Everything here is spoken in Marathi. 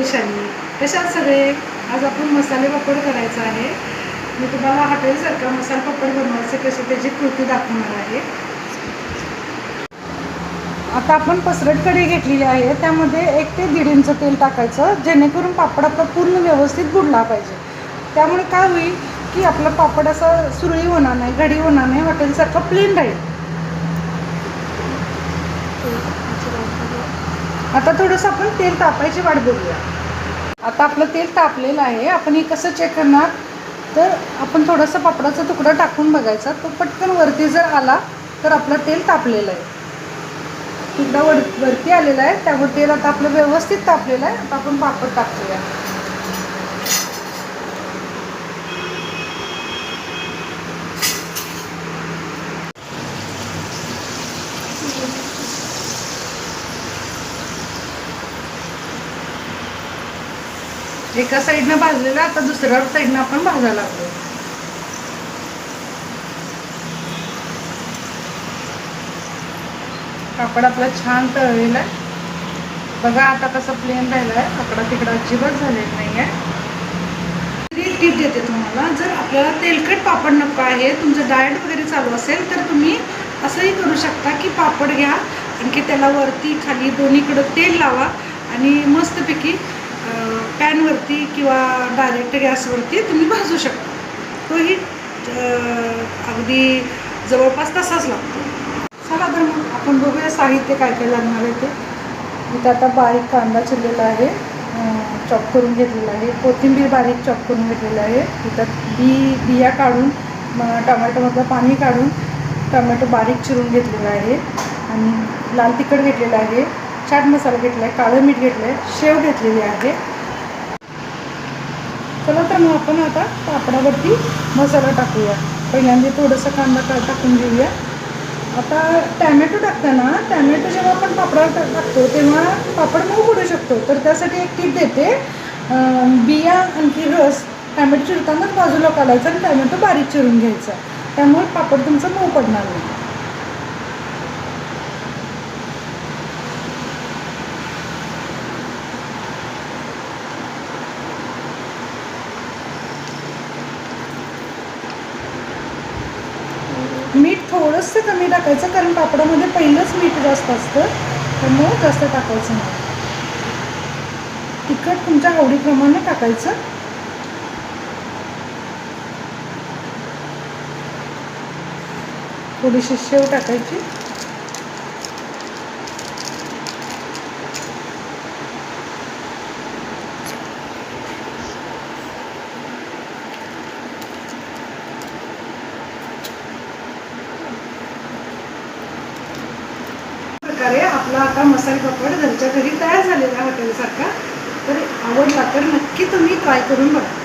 वैशाली. कशात सगळे? आज आपण मसाले पापड करायचा आहे. मी तुम्हाला हॉटेलसारखा मसाला पापड बनवायचे कसे त्याची कृती दाखवणार आहे. आता आपण पसरट कढई घेतलेली आहे. त्यामध्ये 1 ते 1.5 इंच तेल टाकायचं, जेणेकरून पापड आपला पूर्ण व्यवस्थित बुडला पाहिजे. त्यामुळे काय होईल की आपला पापड असा सुरळी होणार नाही, घडी होणार नाही, हॉटेलसारखा प्लेन राहील. आता थोडंसं आपण तेल तापायची वाट बघूया. आता आपलं तेल तापलेलं आहे. आपण हे कसं चेक करणार, तर आपण थोडंसं पापडाचा तुकडा टाकून बघायचा. तो पटकन वरती जर आला तर आपलं तेल तापलेलं आहे. तुकडा वरती आलेला आहे, त्यामुळे तेल आता आपलं व्यवस्थित तापलेलं आहे. आता आपण पापड टाकूया. एका साईडनं भाजलेलं, आता दुसऱ्या साईडनं आपण भाजायला लागलो. पापड आपला छान तळलेला आहे बघा. आता कसं प्लेन राहिलं आहे, आकडा तिकडा अजिबात झालेला नाही आहे. टिप देते तुम्हाला, जर आपल्याला तेलकट पापड नको आहे, तुमचं डाएट वगैरे चालू असेल तर तुम्ही असंही करू शकता की पापड घ्या, आणखी त्याला वरती खाली दोन्हीकडं तेल लावा आणि मस्तपैकी पॅनवरती किंवा डायरेक्ट गॅसवरती तुम्ही भाजू शकता. तोही अगदी जवळपास तसाच लागतो. चला तर मग आपण बघूया साहित्य काय काय लागणार आहे ते. इथं आता बारीक कांदा चिरलेला आहे, चॉप करून घेतलेला आहे. कोथिंबीर बारीक चॉप करून घेतलेलं आहे. इथं बिया काढून टोमॅटोमधलं पाणी काढून टोमॅटो बारीक चिरून घेतलेला आहे. आणि लाल तिखट घेतलेलं आहे, चाट मसाला घेतला आहे, काळं मीठ घेतलं आहे, शेव घेतलेली आहे. चला तर मग आपण आता पापडावरती मसाला टाकूया. पहिल्यांदा थोडंसं कांदा टाकून घेऊया. आता टॅमॅटो टाकताना, टॅमॅटो जेव्हा आपण पापडावर टाकतो तेव्हा पापड मऊ पडू शकतो. तर त्यासाठी एक टीप देते, बिया आणखी रस टॅमॅटो चिरतानाच बाजूला काढायचा आणि टॅमॅटो बारीक चिरून घ्यायचा. त्यामुळे पापड तुमचं मऊ पडणार नाही. मीठ थोडंसं कमी टाकायचं, कारण पापडामध्ये पहिलंच मीठ जास्त असतं, त्यामुळे जास्त टाकायचं नाही. तिखट तुमच्या आवडीप्रमाणे टाकायचं. थोडीशी शेव टाकायची. आपला आता मसाले पापड घरच्या घरी तयार झालेला हॉटेलसारखा. तर आवडला तर नक्की तुम्ही ट्राय करून बघा.